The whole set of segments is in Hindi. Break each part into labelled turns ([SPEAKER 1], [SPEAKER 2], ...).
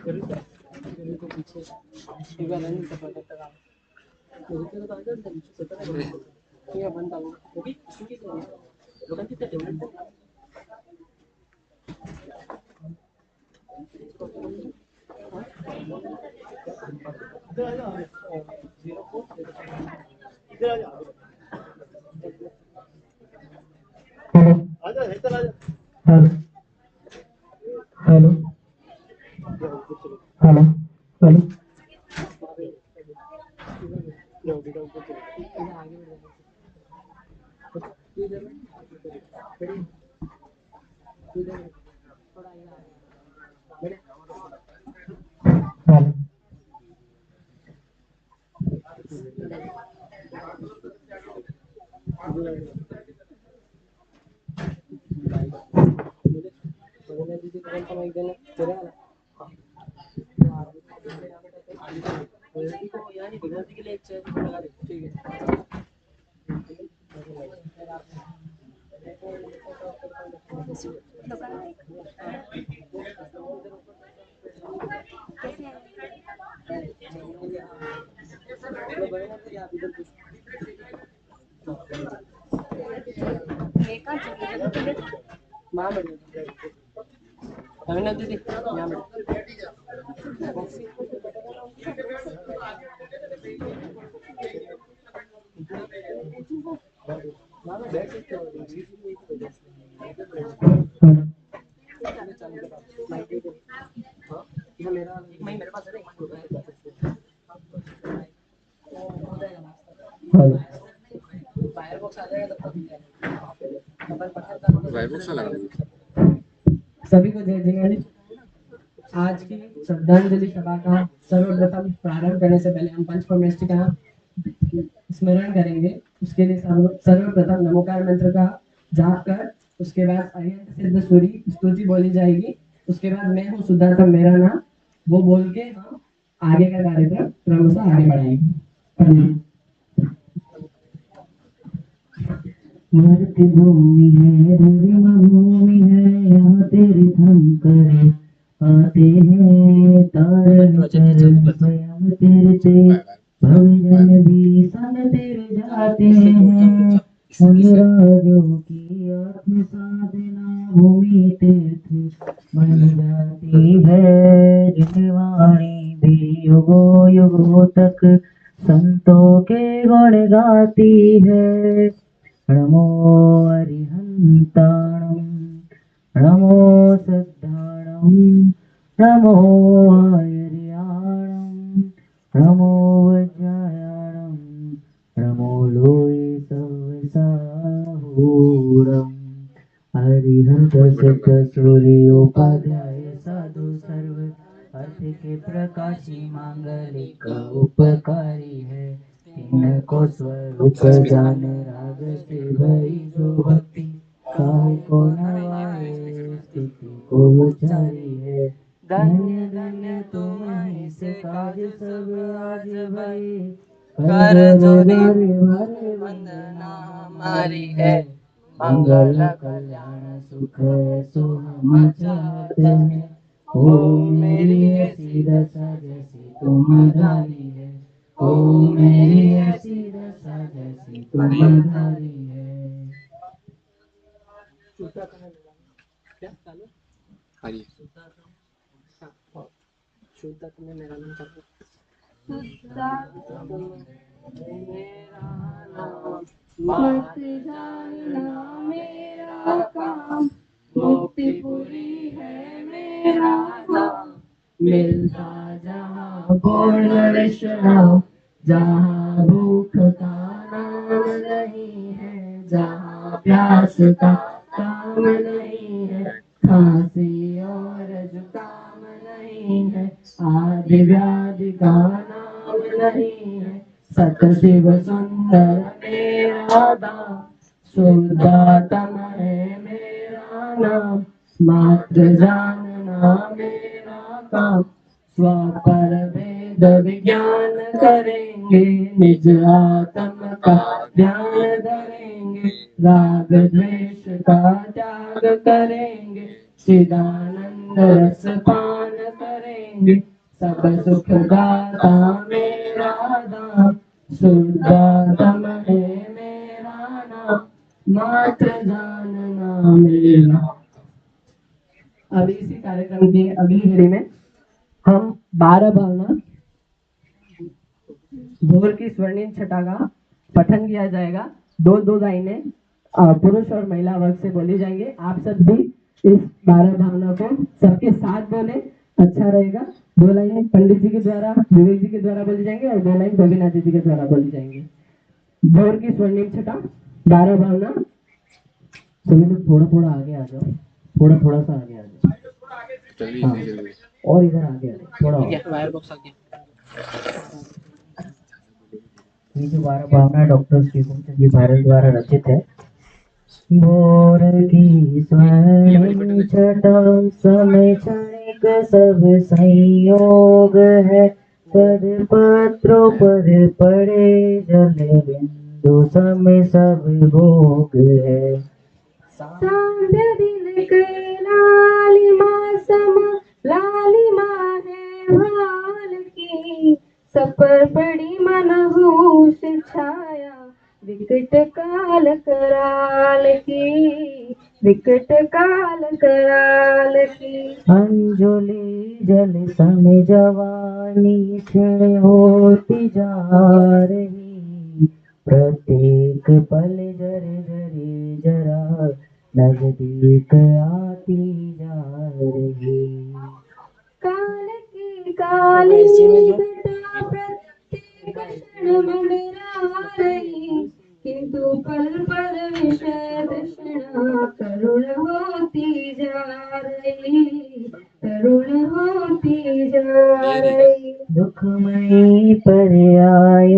[SPEAKER 1] Hello hello hello hello hello hello सभी को जय जिनेन्द्र। आज की श्रद्धांजलि सभा का सर्वप्रथम प्रारंभ करने से पहले हम पंच परमेष्टि का स्मरण करेंगे। उसके लिए सर्वप्रथम नमोकार मंत्र का जाप कर उसके बाद अरिहंत सिद्ध सूरी स्तुति बोली जाएगी। उसके बाद मैं हूँ सुधार्थम मेरा नाम, वो बोल के हम आगे का कार्यक्रम क्रमशः आगे बढ़ाएंगे। मृत्यु भूमि है धर्म भूमि है, यहाँ तेरी धम करे आते हैं तारण स्वयं तेरे से भवजन भी संग तेरे जाते हैं। राजों की आत्म साधना भूमि तीर्थ बन जाती है। जिनवाणी भी युगों युगों तक संतों के गुण गाती है। नमो अरिहंताणं नमो सिद्धाणं नमो आयर्याणं नमो वज्रायाणं नमो लोये सवसाहूरम्। अरिहंत सिद्ध सूर्योपाध्याय साधु सर्व अर्थ के प्रकाशी मांगलिक उपकारी है। इनको स्वरूप जान राग से भई जो भक्ति काहे को नवाए स्तुति को उचारी है। धन्य धन्य तुम ही से काज सब आज भई कर जोरी हमारे वंदना हमारी है। मंगल कल्याण सुख सो हम चाहते हैं। ओ मेरी ऐसी दशा जैसी तुम्हारी है। ओ मेरी ऐसी दशा जैसी तुम्हारी है। शुद्ध में मेरा नाम मुक्ति जानना मेरा काम, मुक्ति पूरी है मेरा नाम। मिलता जहाँ पूर्ण विश्राम, जहाँ भूख का नाम नहीं है, जहाँ प्यास का काम नहीं है, खांसी और जुकाम नहीं है, आदि व्याधि का नाम नहीं है। सत शिव सुंदर मेरा दाम, शुद्धात्म है मेरा नाम। मात्र जानना मेरा काम, स्वपर वेद विज्ञान करेंगे, निज आत्म का ध्यान धरेंगे, राग द्वेष का त्याग करेंगे, चिदानंद रस पान करेंगे, सब सुख दाता मेरा दाम, शुद्धात्म है मेरा नाम, मात्र जानना मेरा। अब इसी कार्यक्रम की अगली घड़ी में हम 12 भावना भोर की स्वर्णिम छटा का पठन किया जाएगा। दो दो लाइनें पुरुष और महिला वर्ग से बोली जाएंगे। आप सब भी इस 12 भावना को सबके साथ बोले, अच्छा रहेगा। 2 लाइनें पंडित जी के द्वारा, विवेक जी के द्वारा बोली जाएंगे और 2 लाइन गोपीनाथ जी के द्वारा बोली जाएंगे। भोर की स्वर्णिम छटा 12 भावना। सभी लोग थोड़ा थोड़ा आगे आ जाओ, थोड़ा थोड़ा सा आगे आ जाओ। हाँ, और इधर आगे आ जाओ थोड़ा। ये जो 12 भावना डॉक्टर श्री गोमचंद जी भारत द्वारा रचित है। भोर की स्वर्णिम छटा समय क्षणिक सब संयोग है, पद पत्रों पर पड़े जल बिंदु समय सब भोग है। सांध्य दिन के लालिमा सम लालिमा है भाल की, सब पर पड़ी मनहूस छाया विकट काल कराल की, विकट काल कराल की। अंजुलि जल समय जवानी क्षीण होती जा रही, प्रत्येक पल जरे जरे जरा नजदीक आती जा रही। काल की काली घटा प्रत्येक क्षण मंडरा रही, किंतु पल पल विषय तृष्णा करुण होती जा रही, करुण होती जा रही। दुखमयी पर्याय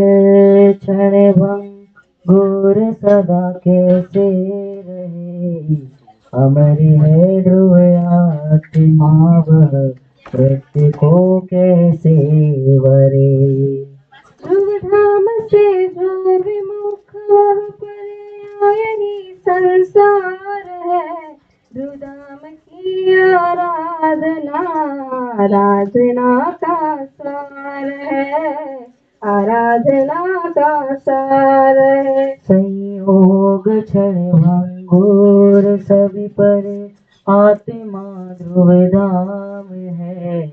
[SPEAKER 1] क्षण भंगुर सदा कैसे रहे, अमर है ध्रुव आत्मा वह प्रत्येक को कैसे वरे। ध्रुव धाम से जो विमुख वह पर्यायी संसार है, ध्रुव धाम की आराधना आराधना का सार है, आराधना का सार है। संयोग क्षण भंगुर सभी पर आत्मा ध्रुव धाम है,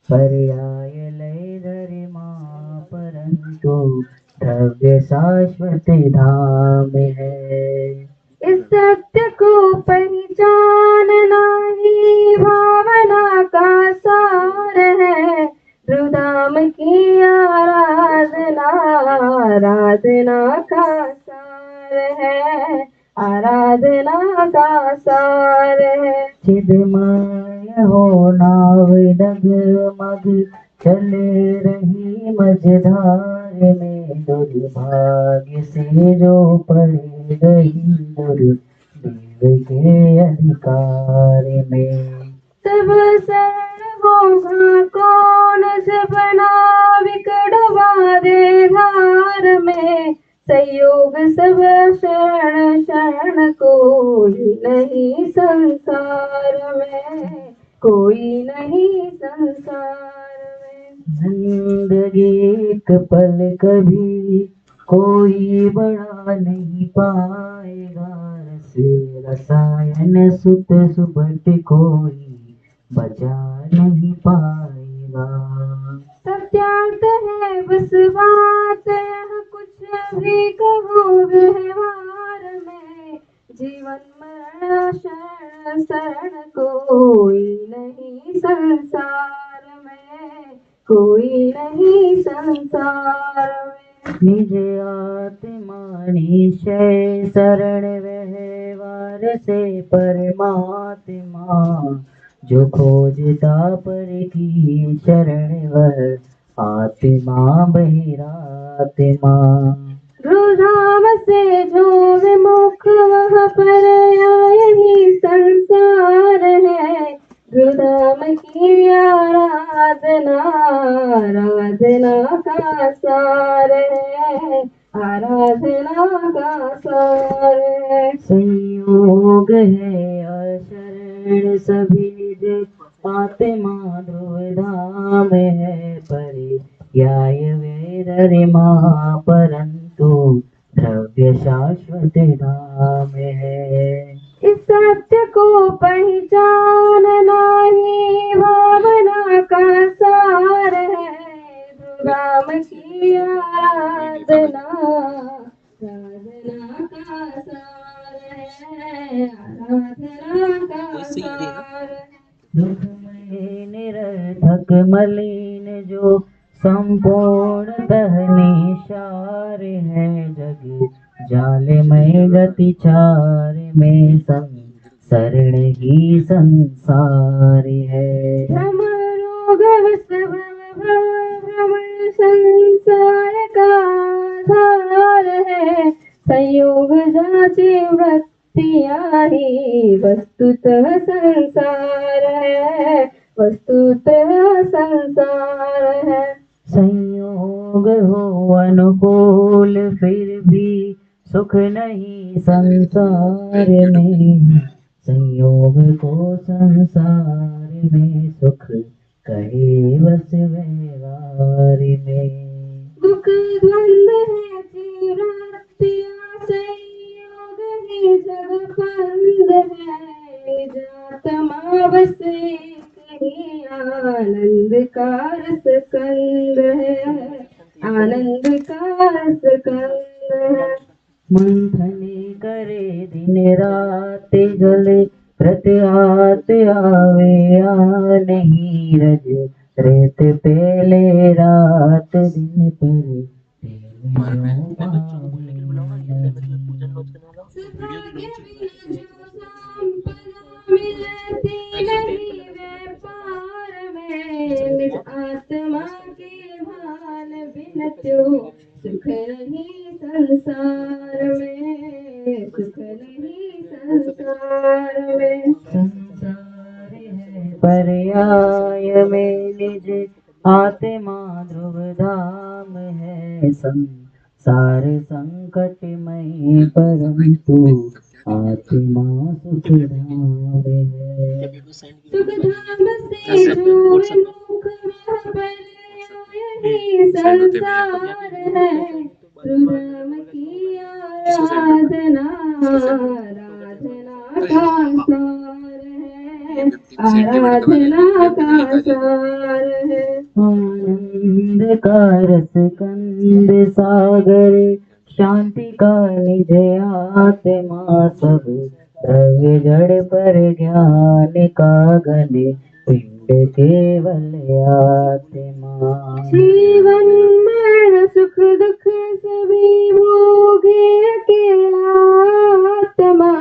[SPEAKER 1] पर्याय लय धरे मां परंतु द्रव्य शाश्वत धाम है। इस सत्य को पहचानना ही भावना का सार है, ध्रुव धाम की आराधना आराधना का सार है, आराधना का सार है। चिदमय हो नाव डगमग चल रही मझधार में, दुर्भाग्य से जो पड़ गई दुर्देव के अधिकार में। तब शरण होगा कौन जबना विकड़वा दे धार में, संयोग सब शरण शरण कोई नहीं संसार में, कोई नहीं संसार में। जिंदगी एक पल कभी कोई बढ़ा नहीं पाएगा, रस रसायन सुत सुबट कोई बचा नहीं पाएगा। सत्यार्थ है बस बात यह कुछ भी कहो व्यवहार में, जीवन मरण शरण शरण कोई नहीं संसार में, कोई नहीं संसार में। निज आत्मा निश्चय शरण व्यवहार से परमात्मा, जो खोजता पर की शरण वह आत्मा बहिरात्मा। ध्रुव धाम से जो विमुख वह पर्याय ही संसार है, ध्रुव धाम की आराधना आराधना का सार है, आराधना का सार है। संयोग है शरण
[SPEAKER 2] बीज आत्मा ध्रुव धाम है पर्याय वेद रिमा परंतु द्रव्य शाश्वत धाम है। इस सत्य को पहचानना ही भावना का सार है। धाम की आराधना साधना का सार है। आराधना का सार है। दुखमय निरर्थक मलिन जो संपूर्णतः निशार है। जग जालमय गति चार में शरण ही संसार है। भ्रम रोग भ्रमण संसार का आधार है। संयोग जाति वृत्तियाँ ही वस्तुतः संसार है। वस्तुतः संसार है। संयोग हो अनुकूल फिर भी सुख नहीं संसार में। संयोग को संसार में सुख कहे बस व्यवहार में। दुख द्वंद है चिरतिया संयोग ही जग बंद है। निजात्मा बस एक ही आनंद का रस कंद है। आनंद का रस कंद है। मंथन करे दिन रात जले प्रत्यात आवे आ नहीं रज रेत पहले रात दिन पर आत्मा के भान बिन त्यो सुख नहीं संसार में। सुख नहीं संसार में। संसार है पर्याय में निज आत्मा ध्रुव धाम है। संसार संकटमय परंतु आत्मा सुख धाम है। सुख धाम से जो मुख वह पर्याय ही संसार है। ध्रुव की आराधना आराधना का सार है। आराधना का सार है। आनंद का रस कंद सागर शांति का निज आत्मा सब द्रव्य जड़ पर ज्ञान का घन पिंड केवल आत्मा। जीवन मरण सुख दुख सभी भोगे अकेला आत्मा।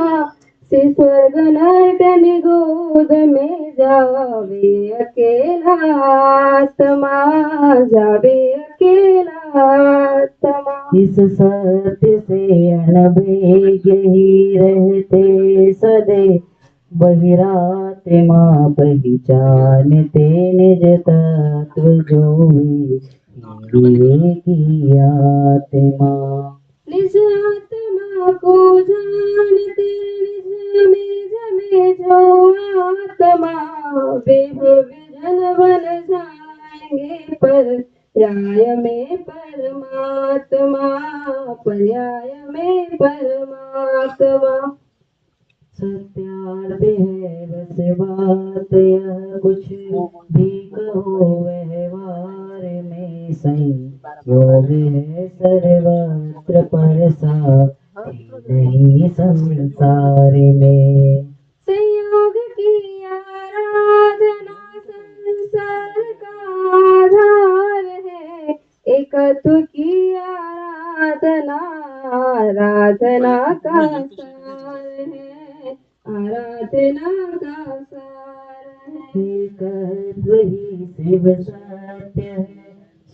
[SPEAKER 2] से स्वर्ग नरक निगोद में जावे अकेला आत्मा। जावे अकेला आत्मा। इस सत्य से अनभिज्ञ ही रहते सदैव बहिरात्मा पहचानते निज तत्व जो की आत्मा। निज आत्मा को जानते निज में जमे जो आत्मा। वे विजन बन जाएंगे पर्याय में परमात्मा। पर्याय में परमात्मा। सत्यार्थ है बस बात यह कुछ भी कहो व्यवहार में। संयोग है सर्वत्र पर साथी नहीं संसार में। संयोग की आराधना संसार का आधार है। एकत्व की आराधना आराधना का सार है। आराधना का सार है। एकत्व ही शिव सत्य है।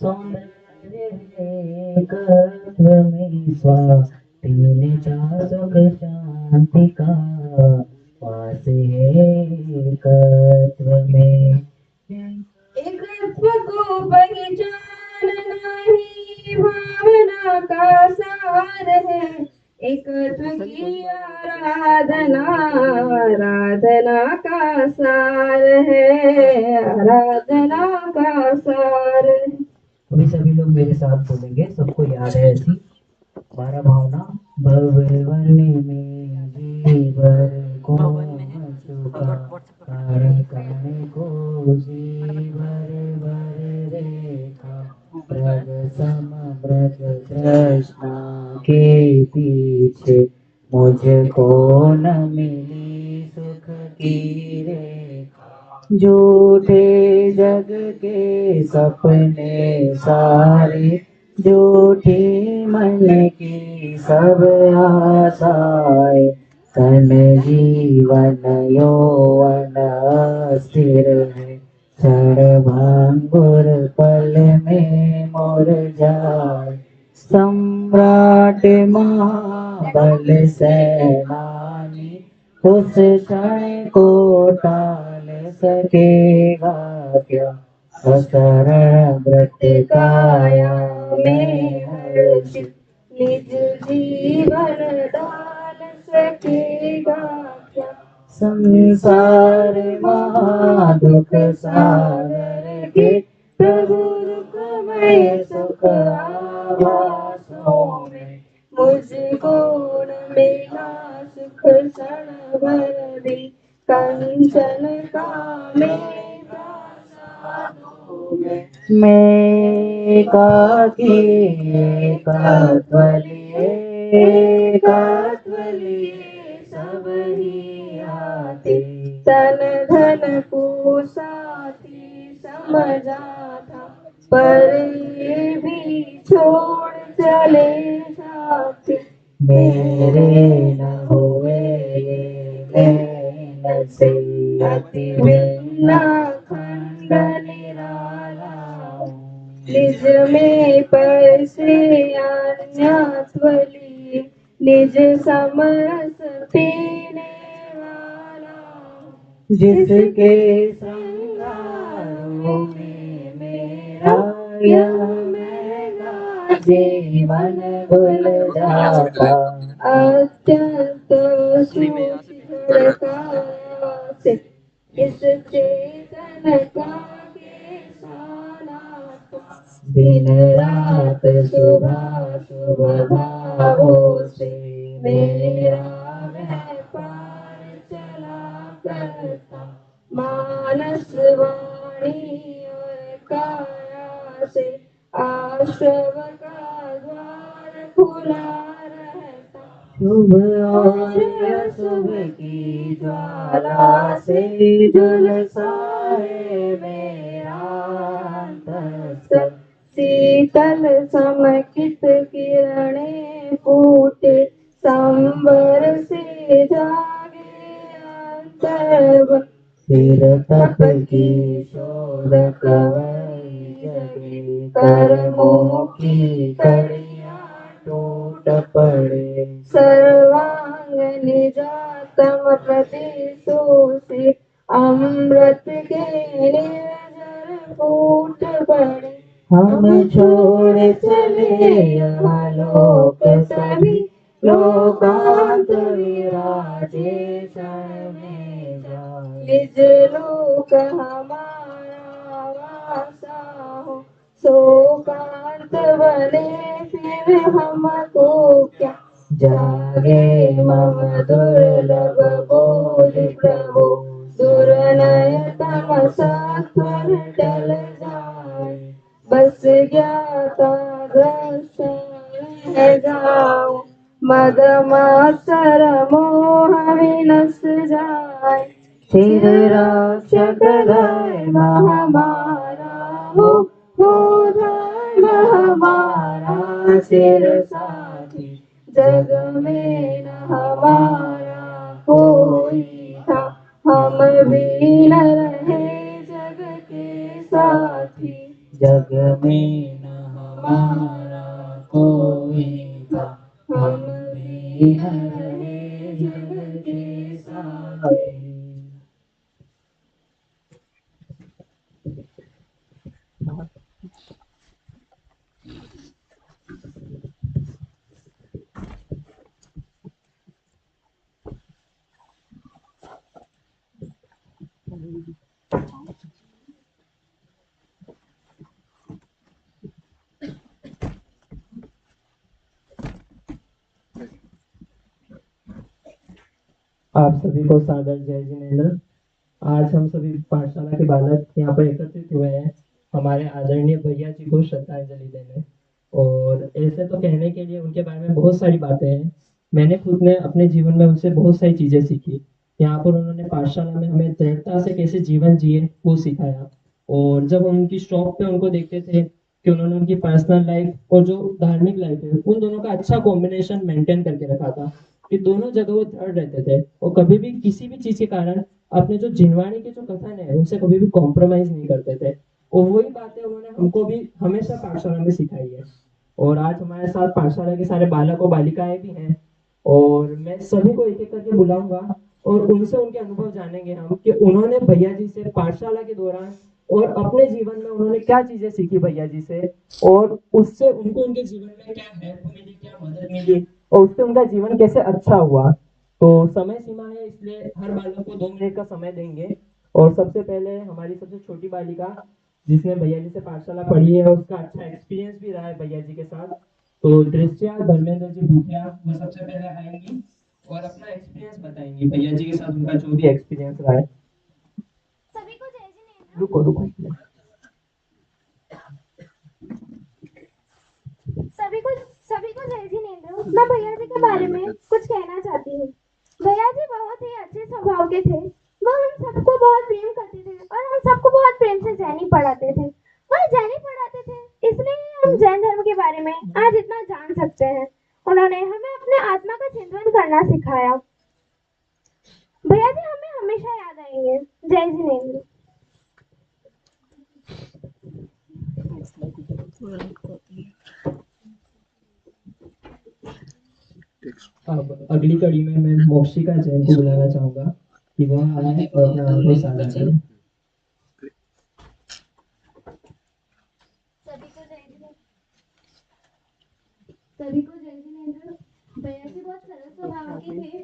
[SPEAKER 2] सौंदर्य है एकत्व में स्वाधीनता सुख शांति का वास है एकत्व में। एकत्व को पहचानना ही भावना का सार है। एकत्व की आराधना आराधना का सार
[SPEAKER 3] सार है, आराधना का सार है।
[SPEAKER 2] अभी सभी लोग मेरे साथ बोलेंगे, सबको याद है ऐसी 12 भावना। भवन में जीवर को सुखा कारकण को जीवर भर रेखा ब्रज सम ब्रज कृष्णा के पीछे मुझको न मिली सुख की रेखा। झूठे जग के सपने सारे, झूठी मन की सब आशाएं, तन जीवन यौवन स्थिर है, क्षण भंगुर पल में मुरझाए। सम्राट महाबल सेनानी उस क्षण को टाल सकेगा क्या। अशरण व्रत काया में हर्षित,
[SPEAKER 3] निज जीवन डाल सकेगा क्या।
[SPEAKER 2] संसार महादुख सागर के प्रभु दुखमय सुख आभासों में,
[SPEAKER 3] मुझको न मिला सुख क्षण भर भी, कंचन का मेरा साधु में।
[SPEAKER 2] मैं एकाकी एकात्व लिए सब ही आते।
[SPEAKER 3] तन धन को साथी समझा था, पर ये भी छोड़ चले जाते।
[SPEAKER 2] मेरे न हुए ये नैन से अति भिन्न खंड निराला हूँ।
[SPEAKER 3] निज में पैसे अन्यत्व लिए, निज समरस पीने वाला हूँ।
[SPEAKER 2] जिसके श्रृंगारों में मेरा यह महंगा जीवन भूल जाता।
[SPEAKER 3] अत्यंत सुखदायक से इस चेतन का के सानाथ, दिन रात सुबह शुभ भावों से मेरा व्यापार चला करता। मानस वाणी और काया से आश्रव का द्वार खुला रहता।
[SPEAKER 2] शुभ और अशुभ की ज्वाला से झुलसाए मेरा अंतःस्थल।
[SPEAKER 3] शीतल समकित किरणें फूटे, संबर से जागे अंतर्बन।
[SPEAKER 2] सिर तप की शोध कवई जगे, कर्मों की कड़ियाँ टूट पड़े।
[SPEAKER 3] सर्वांग निजातम प्रदेशों से अमृत के निर्जर फूट पड़े।
[SPEAKER 2] हम छोड़ चले यहाँ लोक सभी, लोकांत विराजे क्षण में जाए।
[SPEAKER 3] निज लोक हमारा वासा हो, शोकांत बने फिर हमको क्या।
[SPEAKER 2] जागे मम दुर्लभ बोध प्रभु,
[SPEAKER 3] दुर्नय तम सत्वर टल जाए। बस ज्ञाता दर्शन है जाओ, मद मात्सर मोह विनस जाए।
[SPEAKER 2] सिर रक्षक धर्म हमारा हो धर्म हमारा सिर साथी।
[SPEAKER 3] जग में न हमारा कोई था, हम भी न रहे जग के साथी।
[SPEAKER 2] जग में न हमारा कोई था, हम भी न रहे जग के साथी।
[SPEAKER 1] आप सभी को सादर जय जिनेन्द्र। आज हम सभी पाठशाला के बालक यहाँ पर एकत्रित हुए हैं हमारे आदरणीय भैया जी को श्रद्धांजलि देने। और ऐसे तो कहने के लिए उनके बारे में बहुत सारी बातें हैं। मैंने खुद ने अपने जीवन में उनसे बहुत सारी चीजें सीखी। यहाँ पर उन्होंने पाठशाला में हमें दृढ़ता से कैसे जीवन जिए वो सिखाया। और जब हम उनकी शॉप पे उनको देखते थे कि उन्होंने उनकी पर्सनल लाइफ और जो धार्मिक लाइफ है उन दोनों का अच्छा कॉम्बिनेशन मेंटेन करके रखा था कि दोनों जगह वो दृढ़ रहते थे और कभी भी किसी भी चीज के कारण अपने जो जिनवाणी के जो कथन है उनसे कभी भी कॉम्प्रोमाइज नहीं करते थे। और वही बातें उन्होंने हमको भी हमेशा पाठशाला में सिखाई है। और आज हमारे साथ पाठशाला के सारे बालक और बालिकाएं भी हैं और मैं सभी को एक एक करके बुलाऊंगा और उनसे उनके अनुभव जानेंगे हम कि उन्होंने भैया जी से पाठशाला के दौरान और अपने जीवन में उन्होंने क्या चीजें सीखी भैया जी से और उससे उनको उनके जीवन में क्या हेल्प मिली, क्या मदद मिली और उससे उनका जीवन कैसे अच्छा हुआ। तो समय सीमा है इसलिए हर बालक को 2 मिनट का समय देंगे। और सबसे पहले हमारी सबसे छोटी बालिका जिसने भैया जी से पाठशाला पढ़ी है और उसका अच्छा एक्सपीरियंस भी रहा है भैया जी के साथ, तो दृष्टिया धर्मेंद्र जी भूटिया वो सबसे पहले आएंगी और अपना एक्सपीरियंस बताएंगी भैया जी के साथ उनका जो भी एक्सपीरियंस रहा है।
[SPEAKER 4] सभी को जय जिनेन्द्र।
[SPEAKER 1] रुको रुको
[SPEAKER 4] सभी को जय जिनेन्द्र। मैं भैया जी के बारे में कुछ कहना चाहती हूँ। भैया जी बहुत ही अच्छे स्वभाव के थे। वो हम सबको बहुत प्रेम करते थे और हम सबको बहुत प्रेम से जैनी पढ़ाते थे। वह जैनी पढ़ाते थे इसलिए हम जैन धर्म के बारे में आज इतना जान सकते हैं। उन्होंने हमें अपने आत्मा का चिंतन करना सिखाया। भैया जी हमें हमेशा याद आएंगे। जय जिनेन्द्र।
[SPEAKER 1] अब अगली कड़ी में मैं मोक्षिका जैन को बुलाना चाहूंगा कि वह आए और अपना अनुभव साझा करें।
[SPEAKER 4] सभी को जय जिनेन्द्र। भैया जी बहुत सरल स्वभाव के थे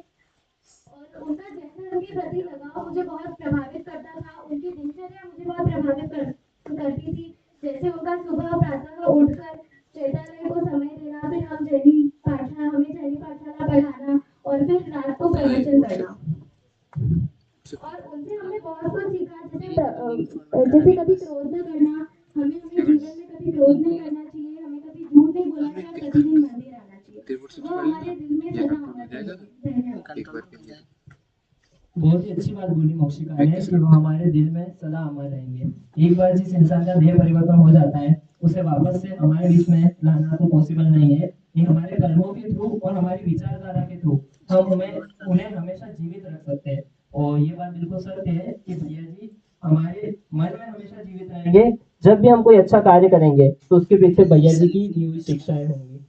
[SPEAKER 4] और उनका जैन धर्म के प्रति लगाव मुझे बहुत प्रभावित करता था। उनकी दिनचर्या मुझे बहुत करती थी। जैसे उनका सुबह प्रातः उठकर चैतालय को समय देना, फिर हमें जैनी पाठशाला पढ़ाना और फिर रात को प्रवचन करना। और उनसे हमने बहुत कुछ सीखा जैसे कभी क्रोध न करना। हमें जीवन में कभी क्रोध नहीं करना चाहिए। हमें कभी झूठ नहीं बोलना चाहिए और प्रतिदिन मंदिर आना चाहिए। वो हमारे दिल में सदा अमर रहेंगे। धन्यवाद।
[SPEAKER 1] बहुत ही अच्छी बात बोली मोक्षिका ने कि वो हमारे दिल में सदा अमर रहेंगे। एक बार जिस इंसान का देह परिवर्तन हो जाता है उसे वापस से हमारे बीच में लाना तो पॉसिबल नहीं है। ये हमारे कर्मों के थ्रू और हमारी विचारधारा के थ्रू हम उन्हें हमेशा जीवित रख सकते हैं। और ये बात बिल्कुल सत्य है कि भैया जी हमारे मन में हमेशा जीवित रहेंगे। जब भी हम कोई अच्छा कार्य करेंगे तो उसके पीछे भैया जी की दी हुई शिक्षाएं होंगी।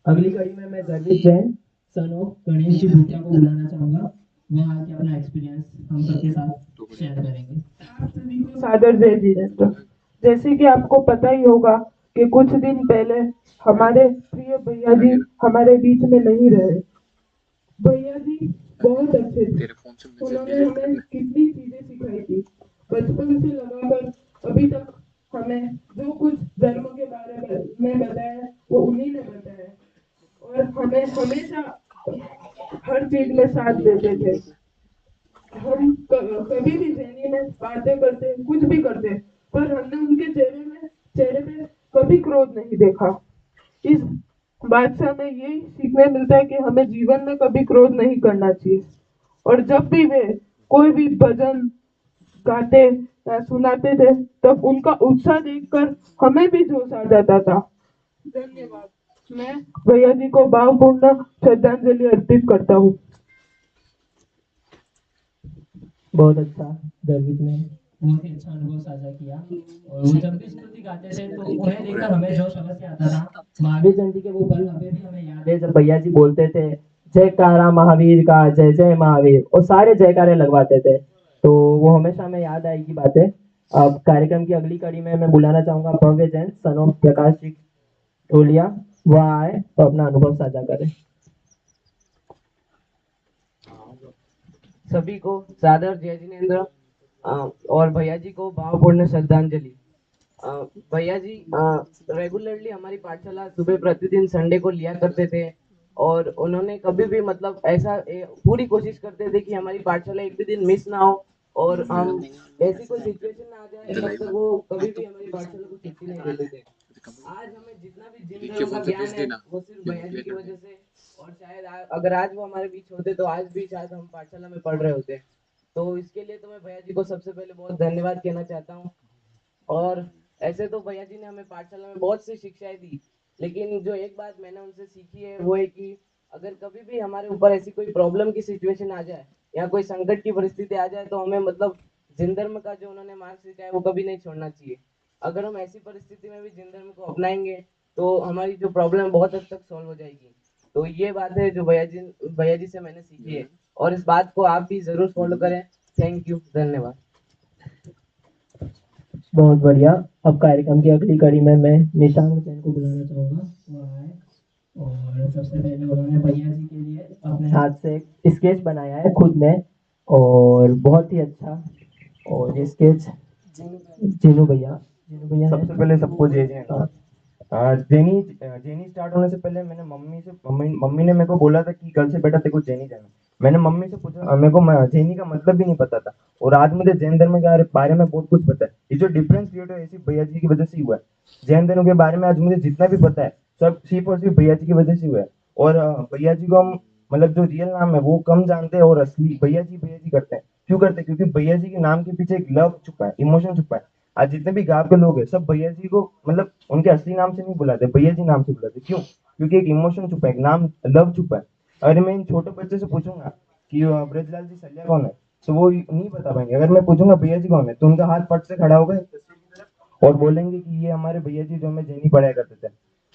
[SPEAKER 1] अगली कड़ी में मैं गर्वित जैन सन ऑफ गणेश जी भूटिया को बुलाना चाहूंगा। वह आके अपना एक्सपीरियंस हम सबके साथ शेयर करेंगे।
[SPEAKER 5] आप सभी को सादर जय जिनेन्द्र। जैसे कि आपको पता ही होगा कि कुछ दिन पहले हमारे प्रिय भैया जी हमारे बीच में नहीं रहे। भैया जी बहुत अच्छे थे। उन्होंने हमें कितनी चीजें सिखाई थी। बचपन से लगाकर अभी तक हमें जो कुछ धर्म के बारे में बताया वो उन्हीं ने बताया और हमें हमेशा हर चीज में साथ देते थे। हम कभी भी जैनी में बातें करते कुछ भी करते पर हमने उनके चेहरे पे कभी क्रोध नहीं देखा। इस बात से हमें यही सीखने मिलता है कि हमें जीवन में कभी क्रोध नहीं करना चाहिए। और जब भी वे कोई भी भजन गाते या सुनाते थे तब उनका उत्साह देखकर हमें भी जोश आ जाता था। धन्यवाद। मैं भैया जी को भावपूर्ण श्रद्धांजलि अर्पित करता हूँ।
[SPEAKER 1] बहुत अच्छा गर्वित ने बहुत ही अच्छा अनुभव साझा किया। और वो जब भी स्तुति गाते थे तो उन्हें देखकर हमें जोश अवश्य आता था। महावीर जयंती के वो पल अभी भी हमें याद है जब भैया जी बोलते थे जयकारा महावीर का, जय जय महावीर, और सारे जयकारे लगवाते थे। तो वो हमेशा हमें याद आएगी बातें। अब कार्यक्रम की अगली कड़ी में मैं बुलाना चाहूंगा भव्य जैन सन ऑफ प्रकाश जी टोलिया। वह आए तो अपना अनुभव साझा करें।
[SPEAKER 6] सभी को सादर जय जिनेन्द्र। और भैया जी को भावपूर्ण श्रद्धांजलि। भैया जी रेगुलरली हमारी पाठशाला सुबह प्रतिदिन संडे को लिया करते थे, और उन्होंने कभी भी मतलब ऐसा पूरी कोशिश करते थे कि हमारी पाठशाला एक भी दिन मिस ना हो, और हम ऐसी कोई सिचुएशन ना आ जाए तब तक वो कभी भी हमारी पाठशाला को छुट्टी नहीं देते थे। आज हमें जितना भी जिन धर्म का ज्ञान है वो सिर्फ भैया जी की वजह से, और शायद अगर आज वो हमारे बीच होते तो आज भी शायद हम पाठशाला में पढ़ रहे होते। तो इसके लिए तो मैं भैया जी को सबसे पहले बहुत धन्यवाद कहना चाहता हूँ। और ऐसे तो भैया जी ने हमें पाठशाला में बहुत सी शिक्षाएं दी, लेकिन जो एक बात मैंने उनसे सीखी है वो है कि अगर कभी भी हमारे ऊपर ऐसी कोई प्रॉब्लम की सिचुएशन आ जाए या कोई संकट की परिस्थिति आ जाए, तो हमें मतलब जिन धर्म का जो उन्होंने मार्ग सिखाया है वो कभी नहीं छोड़ना चाहिए। अगर हम ऐसी परिस्थिति में भी जिन धर्म को अपनाएंगे तो हमारी जो प्रॉब्लम बहुत हद तक सॉल्व हो जाएगी। तो ये बात है जो भैया जी से मैंने सीखी है, और इस बात को आप भी जरूर फॉलो करें। थैंक यू, धन्यवाद।
[SPEAKER 1] बहुत बढ़िया। अब कार्यक्रम की अगली कड़ी में मैं निशांक जैन को बुलाना चाहूँगा, वो आए। और सबसे पहले उन्होंने भैया जी के लिए अपने हाथ से एक स्केच बनाया है खुद में, और बहुत ही अच्छा। और ये स्केच जीनू भैया
[SPEAKER 7] सबसे पहले सबको जय जय। जेनी जेनी स्टार्ट होने से पहले मैंने मम्मी ने मेरे को बोला था कि कल से बेटा तेरे को जेनी जाना। मैंने मम्मी से पूछा, मेरे को जेनी का मतलब भी नहीं पता था, और आज मुझे जैन धर्म के बारे में बहुत कुछ पता है। ये जो डिफरेंस क्रिएट है ऐसी भैया जी की वजह से ही हुआ है। जैन धर्म के बारे में आज मुझे जितना भी पता है सब सिर्फ और सिर्फ भैया जी की वजह से हुआ है। और भैया जी को हम मतलब जो रियल नाम है वो कम जानते हैं, और असली भैया जी करते हैं। क्यों करते हैं? क्योंकि भैया जी के नाम के पीछे एक लव छुपा है, इमोशन छुपा है। आज जितने भी गांव के लोग हैं सब भैया जी को मतलब उनके असली नाम से नहीं बुलाते, भैया जी नाम से बुलाते। क्यों? क्योंकि एक इमोशन छुपा है, एक नाम लव छुपा है। अगर मैं इन छोटे बच्चे से पूछूंगा कि ब्रजलाल जी सल्या कौन है, तो वो नहीं बता पाएंगे। अगर मैं पूछूंगा भैया जी कौन है, तो उनका हाथ फट से खड़ा होगा और बोलेंगे कि ये हमारे भैया जी जो हमें जैनी पढ़ाया करते थे।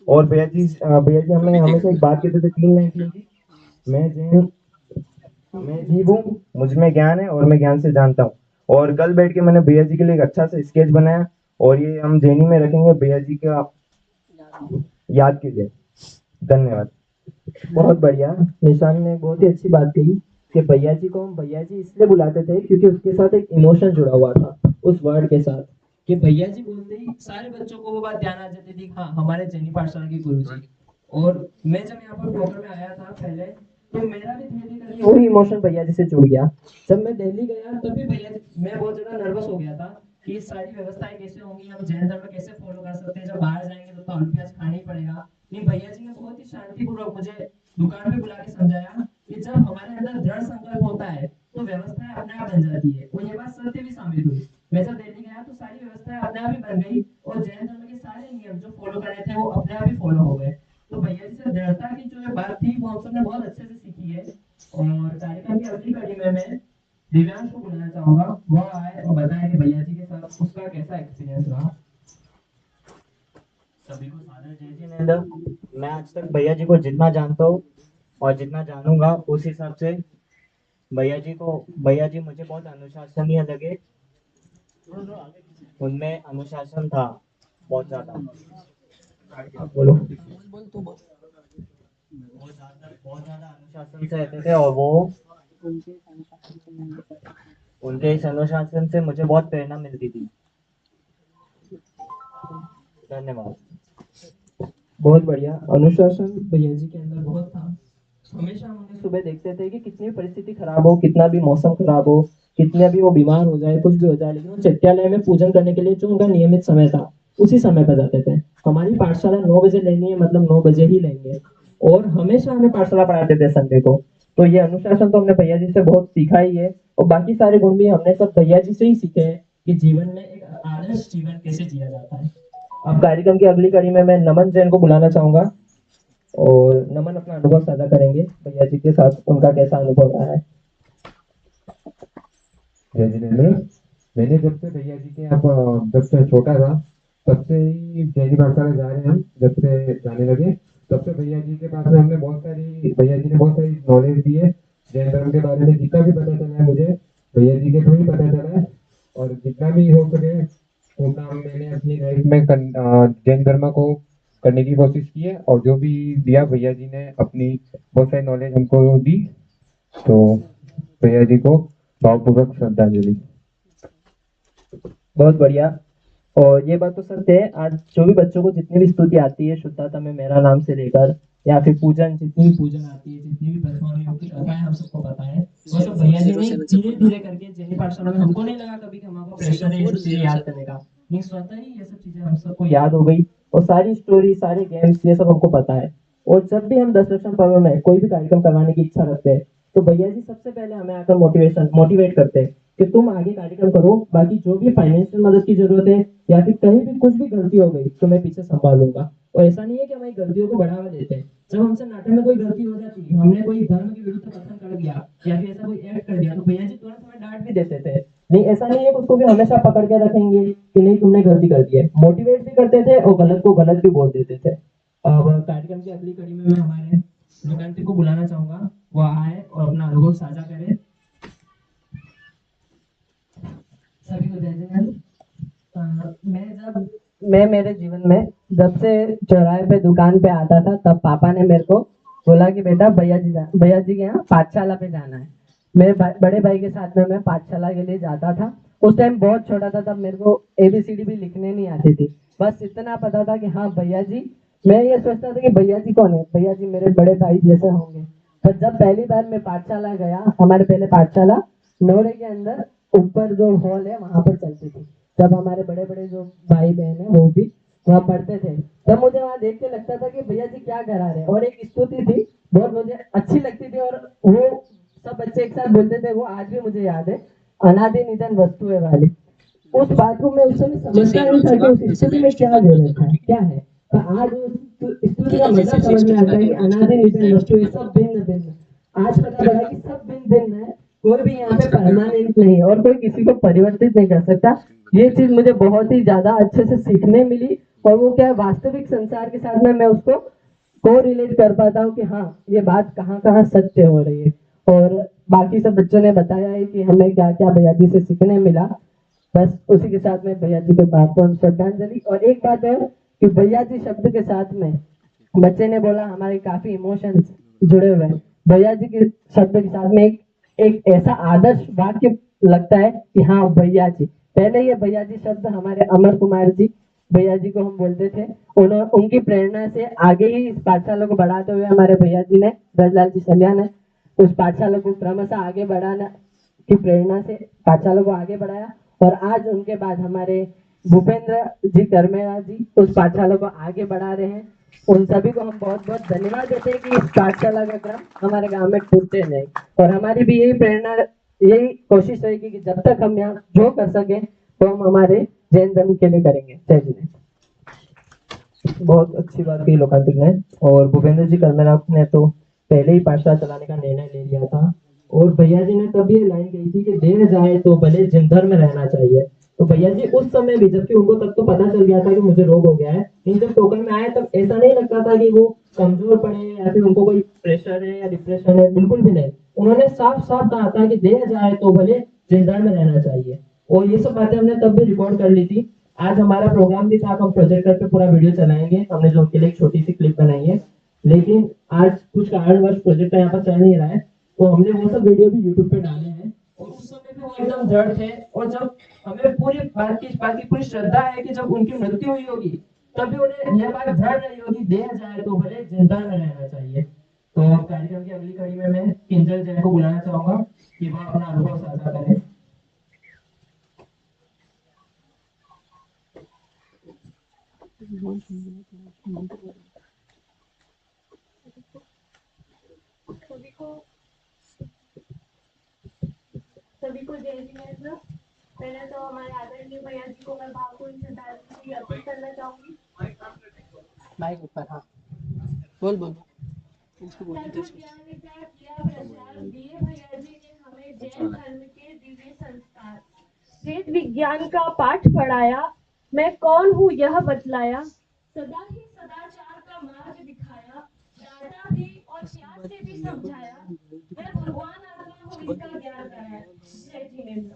[SPEAKER 7] और भैया जी हमें हमेशा एक बात कहते थे, 3 लाइन थी, मैं जैन, मैं जीव हूँ, मुझ में ज्ञान है और मैं ज्ञान से जानता हूँ। और कल बैठ के मैंने भैया जी के लिए एक अच्छा सा स्केच बनाया, और ये हम जैनी में रखेंगे भैया जी का याद के लिए। धन्यवाद।
[SPEAKER 1] बहुत बढ़िया। निशान ने बहुत ही अच्छी बात कही कि भैया जी को हम भैया जी इसलिए बुलाते थे क्योंकि उसके साथ एक इमोशन जुड़ा हुआ था उस वर्ड के साथ, कि भैया जी बोलते ही सारे बच्चों को वो बात ध्यान आ जाती थी, हाँ हमारे जैनी पाठशाला के गुरु जी। और मैं जब यहाँ पर टोकर में आया था पहले, तो मेरा भी धीरे धीरे वही इमोशन भैया जी से जुड़ गया। जब मैं दिल्ली गया तब भी भैया जी, मैं बहुत ज्यादा नर्वस हो गया था कि सारी व्यवस्थाएं कैसे होंगी, हम जैन धर्म कैसे फॉलो कर सकते हैं, जब बाहर जाएंगे तो आलू प्याज खाना ही पड़ेगा। नहीं, भैया जी ने बहुत ही शांतिपूर्वक मुझे दुकान पे बुला के समझाया कि जब हमारे अंदर दृढ़ संकल्प होता है तो व्यवस्थाएं अपने आप बन जाती है। और ये बात सत्य भी साबित हुई। मैं जब दिल्ली गया तो सारी व्यवस्थाएं अपने आप ही बन गई, और जैन धर्म के सारे नियम जो फॉलो करने थे वो अपने आप ही फॉलो हो गए। तो भैया जी से दृढ़ता की जो बात थी वो हम सबने बहुत अच्छे से सीखी है। और कार्यक्रम की अगली कड़ी में मैं दिव्यांश को बुलाना चाहूंगा, वह आए और बताए कि भैया जी के साथ उसका कैसा एक्सपीरियंस रहा।
[SPEAKER 2] सभी को सादर जय जिनेंद्र। मैं आज तक भैया जी को जितना जानता हूँ और जितना जानूंगा उस हिसाब से भैया जी मुझे बहुत अनुशासनीय लगे। उनमें अनुशासन था बहुत ज्यादा।
[SPEAKER 1] बोलो।
[SPEAKER 2] बहुत ज्यादा अनुशासन से रहते थे, और वो उनके इस अनुशासन से मुझे बहुत प्रेरणा मिलती थी। धन्यवाद।
[SPEAKER 1] बहुत बढ़िया। अनुशासन भैया जी के अंदर बहुत था। हमेशा हम उन्हें सुबह देखते थे कि कितनी परिस्थिति खराब हो, कितना भी मौसम खराब हो, कितना भी वो बीमार हो जाए, कुछ भी हो जाए, लेकिन वो चैत्यालय में पूजन करने के लिए जो उनका नियमित समय था उसी समय पर जाते थे। हमारी पाठशाला 9 बजे लेनी है, मतलब 9 बजे ही लेंगे, और हमेशा हमें पाठशाला पढ़ाते थे संडे को। तो ये अनुशासन तो हमने भैया जी से बहुत सीखा ही है, और बाकी सारे गुण भी हमने सब भैया जी से ही सीखे हैं कि जीवन में एक आदर्श जीवन कैसे जिया जाता है। अब कार्यक्रम की अगली कड़ी में मैं नमन जैन को बुलाना चाहूंगा, और नमन अपना अनुभव साझा करेंगे भैया जी के साथ उनका कैसा अनुभव रहा है।
[SPEAKER 7] जय जिनेंद्र। मैंने जब से भैया जी के यहाँ जब से छोटा था तब से ही जैनी पाठशाला जा रहे हैं हम, जब से जाने लगे तब से भैया जी के पास में हमने भैया जी ने बहुत सारी नॉलेज दी है जैन धर्म के बारे में। जितना भी पता चला है मुझे भैया जी के थ्रू ही पता चला है, और जितना भी हो सके उतना मैंने अपनी लाइफ में जैन धर्म को करने की कोशिश की है, और जो भी दिया भैया जी ने अपनी बहुत सारी नॉलेज हमको दी। तो भैया जी को भावपूर्वक श्रद्धांजलि।
[SPEAKER 1] बहुत बढ़िया। और ये बात तो सत्य है, आज जो भी बच्चों को जितनी भी स्तुति आती है शुद्धता में मेरा नाम से लेकर, या फिर पूजन, जितनी भी पूजन आती है, जितनी भी ब्रह्मणियों की कथाएं हम सबको पता है, वो सब भैया जी ने धीरे धीरे करके जैनी पाठशाला में, हमको नहीं लगा कभी कि हमारा प्रेशर है ये सब चीजें याद करने का, लेकिन स्वतः ही ये सब चीजें हम सबको याद हो गई। और सारी स्टोरी, सारे गेम्स, ये सब हमको पता है। और जब भी हम 10 लक्षण पर्व में कोई भी कार्यक्रम करवाने की इच्छा रखते हैं, तो भैया जी सबसे पहले हमें आकर मोटिवेट करते हैं कि तुम आगे कार्यक्रम करो, बाकी जो भी फाइनेंशियल मदद की जरूरत है या फिर कहीं भी कुछ भी गलती हो गई तो मैं पीछे संभालूंगा। और ऐसा नहीं है कि हमारी गलतियों को बढ़ावा देते हैं। जब हमसे नाटक में कोई गलती हो जाती है, हमने कोई धर्म के विरुद्ध कथन कर दिया या फिर ऐसा कोई एक्ट कर दिया, तो भैया जी तुरंत हमें डांट भी देते थे। नहीं, ऐसा नहीं है कि उसको भी हमेशा पकड़ के रखेंगे कि नहीं तुमने गलती कर दी है, मोटिवेट भी करते थे और गलत को गलत भी बोल देते थे। अब कार्यक्रम की अगली कड़ी में मैं हमारे लोकांतिक को बुलाना चाहूंगा, वो आए और अपना अनुभव साझा करे। सभी को जय जय। मैं मेरे जीवन में जब से चौराहे पे दुकान पे आता था, तब पापा ने मेरे को बोला कि बेटा भैया जी के यहाँ पाठशाला पे जाना है। मेरे बड़े भाई के साथ में मैं पाठशाला के लिए जाता था। उस टाइम बहुत छोटा था, तब मेरे को ABCD भी लिखने नहीं आती थी। बस इतना पता था कि हाँ भैया जी, मैं ये सोचता था कि भैया जी कौन है, भैया जी मेरे बड़े भाई जैसे होंगे। पर जब पहली बार मैं पाठशाला गया, हमारे पहले पाठशाला नोरे के अंदर ऊपर जो हॉल है वहां पर चलती थी। जब हमारे बड़े बड़े जो भाई बहन है वो भी वहाँ पढ़ते थे, तब मुझे वहाँ देख के लगता था कि भैया जी क्या करा रहे हैं। और एक स्तुति थी, बहुत मुझे अच्छी लगती थी, और वो सब बच्चे एक साथ बोलते थे, वो आज भी मुझे याद है, अनादि निधन वस्तु है वाली। उस बाथरूम में उस समय समझता नहीं था कि उस स्तुति में क्या दे रखा है, क्या है। पर आज उस स्तुति का मतलब समझ में आता है कि अनादि निधन वस्तु है, सब भिन्न भिन्न। आज पता लगा कि सब भिन्न भिन्न है, कोई भी यहाँ पे परमानेंट नहीं है और कोई किसी को परिवर्तित नहीं कर सकता। ये चीज मुझे बहुत ही ज्यादा अच्छे से सीखने मिली। और वो क्या है, वास्तविक संसार के साथ में मैं उसको को रिलेट कर पाता हूँ कि हाँ ये बात कहाँ कहाँ सत्य हो रही है। और बाकी सब बच्चों ने बताया है कि हमें क्या क्या भैया जी से सीखने मिला। बस उसी के साथ में भैया जी को भावपूर्ण श्रद्धांजलि। और एक बात है कि भैया जी शब्द के साथ में बच्चे ने बोला हमारे काफी इमोशंस जुड़े हुए हैं। भैया जी के शब्द के साथ में एक ऐसा आदर्श वाक्य लगता है कि हाँ भैया जी, पहले ये भैया जी शब्द हमारे अमर कुमार जी भैया जी को हम बोलते थे। उनकी प्रेरणा से आगे ही इस पाठशाला को बढ़ाते हुए हमारे भैया जी ने, ब्रजलाल जी सलिया ने, उस पाठशाला को क्रमशः आगे बढ़ाना की प्रेरणा से पाठशाला को आगे बढ़ाया। और आज उनके बाद हमारे भूपेंद्र जी कर्मेला जी उस पाठशाला को आगे बढ़ा रहे हैं। उन सभी को हम बहुत बहुत धन्यवाद देते हैं कि इस पाठशाला का क्रम हमारे गांव में टूटते नहीं। और हमारी भी यही प्रेरणा, यही कोशिश रहेगी कि जब तक हम यहाँ जो कर सके तो हम हमारे जैन धर्म के लिए करेंगे। जय जी। बहुत अच्छी बात की लोकांतिक ने। और भूपेंद्र जी कर्मेला ने तो पहले ही पाठशाला चलाने का निर्णय ले लिया था। और भैया जी ने तब ये लाइन कही थी कि देह जाए तो भले जिंदर में रहना चाहिए। तो भैया जी उस समय भी, जबकि उनको तब तो पता चल गया था कि मुझे रोग हो गया है, लेकिन जब टोकन में आए तब ऐसा नहीं लगता था कि वो कमजोर पड़े या फिर उनको कोई प्रेशर है या डिप्रेशन है, बिल्कुल भी नहीं। उन्होंने साफ साफ कहा था कि देह जाए तो भले जिंदर में रहना चाहिए। और ये सब बातें हमने तब भी रिकॉर्ड कर ली थी। आज हमारा प्रोग्राम भी था, हम प्रोजेक्टर पे पूरा वीडियो चलाएंगे, हमने जो उनके लिए एक छोटी सी क्लिप बनाई है। लेकिन आज कुछ कारणवश प्रोजेक्टर यहाँ पर चल नहीं रहा है, तो हमने वो सब वीडियो भी यूट्यूब पे डाले हैं। और उस समय भी वो एकदम दृढ़ थे। और जब हमें पूरी बात की पूरी श्रद्धा है कि जब उनकी मृत्यु हुई होगी तब भी उन्हें यह बात दृढ़ रही होगी, देह जाए तो भले जिंदा में रहना चाहिए। तो कार्यक्रम की अगली कड़ी में मैं किंजल जैन को बुलाना चाहूंगा कि वह अपना अनुभव साझा करें।
[SPEAKER 4] सभी को जय जिनेन्द्र। पहले तो हमारे आदरणीय भैया जी को मैं भावपूर्ण श्रद्धांजलि अर्पित करना चाहूंगी।
[SPEAKER 6] माइक ऊपर, हाँ बोल बोल।
[SPEAKER 4] ज्ञान विचार किया प्रचार दिए भैया जी ने हमें जैन धर्म के दिव्य संस्कार। वेद विज्ञान का पाठ पढ़ाया, मैं कौन हूँ यह बतलाया। सदा ही सदाचार का मार्ग दिखाया, डांटा भी और प्यार से भी समझाया। मैं भगवान आत्मा हूँ इसका ज्ञान कराया। जय जिनेन्द्र।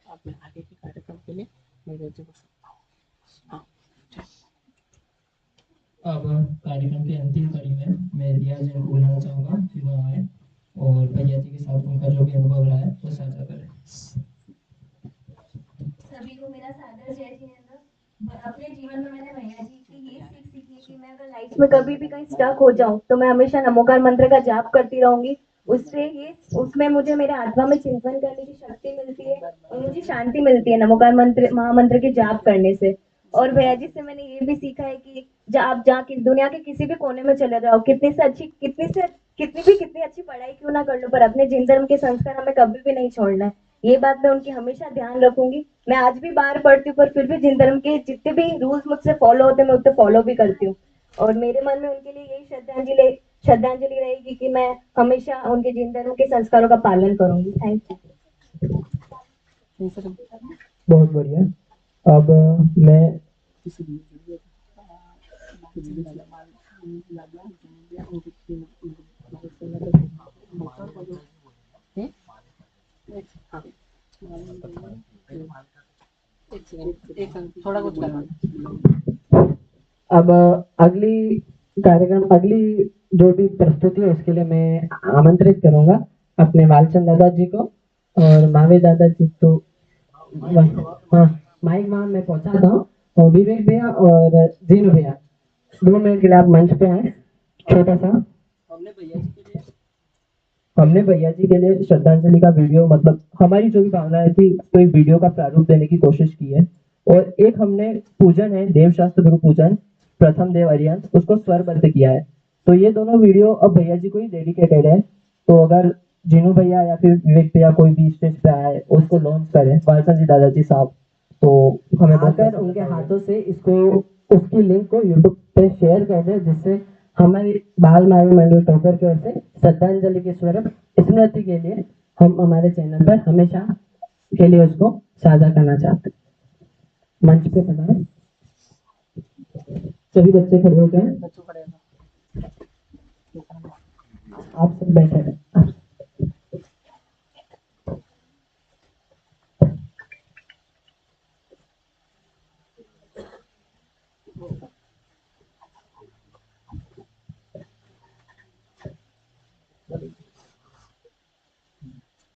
[SPEAKER 6] आप आगे के कार्यक्रम के लिए मेरे जी
[SPEAKER 1] अब कार्यक्रम की अंतिम कड़ी में मैं रिया जैन को बुलाना चाहूंगा कि वह आए। और भैया जी के साथ उनका जो भी अनुभव रहा है वो साझा करें।
[SPEAKER 4] सभी को मेरा सादर जय जिनेंद्र। अपने जीवन में मैंने भैया जी की ये सीख सीखी है कि मैं अगर लाइफ में कभी भी कहीं स्टक हो जाऊं तो मैं हमेशा नमोकार मंत्र का जाप करती रहूंगी। उससे ये उसमें मुझे मेरे आत्मा में चिंतन करने की शक्ति मिलती है और मुझे शांति मिलती है नमोकार मंत्र महामंत्र के जाप करने से। और भैया जी से मैंने ये भी सीखा है कि आप जहाँ की दुनिया के किसी भी कोने में चले जाओ, कितनी अच्छी पढ़ाई क्यों ना कर लो, पर अपने जिन धर्म के संस्कार हमें कभी भी नहीं छोड़ना है। ये बात मैं उनकी हमेशा ध्यान रखूंगी। मैं आज भी बाहर पढ़ती हूँ, पर फिर भी जिन धर्म के जितने भी रूल्स मुझसे फॉलो होते हैं मैं उसे फॉलो भी करती हूँ। और मेरे मन में उनके लिए यही श्रद्धांजलि रहेगी कि मैं हमेशा उनके जिन धर्म के संस्कारों का पालन करूंगी। Thank you.
[SPEAKER 1] बहुत बढ़िया। अब मैं अब अगली जो भी प्रस्तुति है उसके लिए मैं आमंत्रित करूंगा अपने वालचंद दादा जी को और मावे दादा जी। तो हाँ, माइक वहाँ मैं पहुंचाता हूँ। और विवेक भैया और जीनू भैया 2 मिनट के लिए आप मंच पे आए। छोटा सा हमने भैया जी के लिए श्रद्धांजलि का वीडियो, मतलब हमारी जो भी भावनाएं थी उसको एक वीडियो का प्रारूप देने की कोशिश की है। और एक हमने पूजन है देवशास्त्र गुरु पूजन प्रथम देव अरियंत, उसको स्वरबद्ध किया है। तो ये दोनों वीडियो अब भैया जी को ही डेडिकेटेड है। तो अगर जिनू भैया या फिर विवेक भैया कोई भी स्टेज पे आए उसको लॉन्च करें, वालसन जी दादाजी साहब, तो हमें आकर उनके हाथों से इसको उसकी लिंक को यूट्यूब पे शेयर कर दें, जिससे हमारी बाल मावी मंडल टोकर की ओर से श्रद्धांजलि के स्वरूप स्मृति के लिए हम हमारे चैनल पर हमेशा के लिए उसको साझा करना चाहते हैं। मंच पे पधारें। सभी बच्चे खड़े हो गए, आप सब बैठे हैं।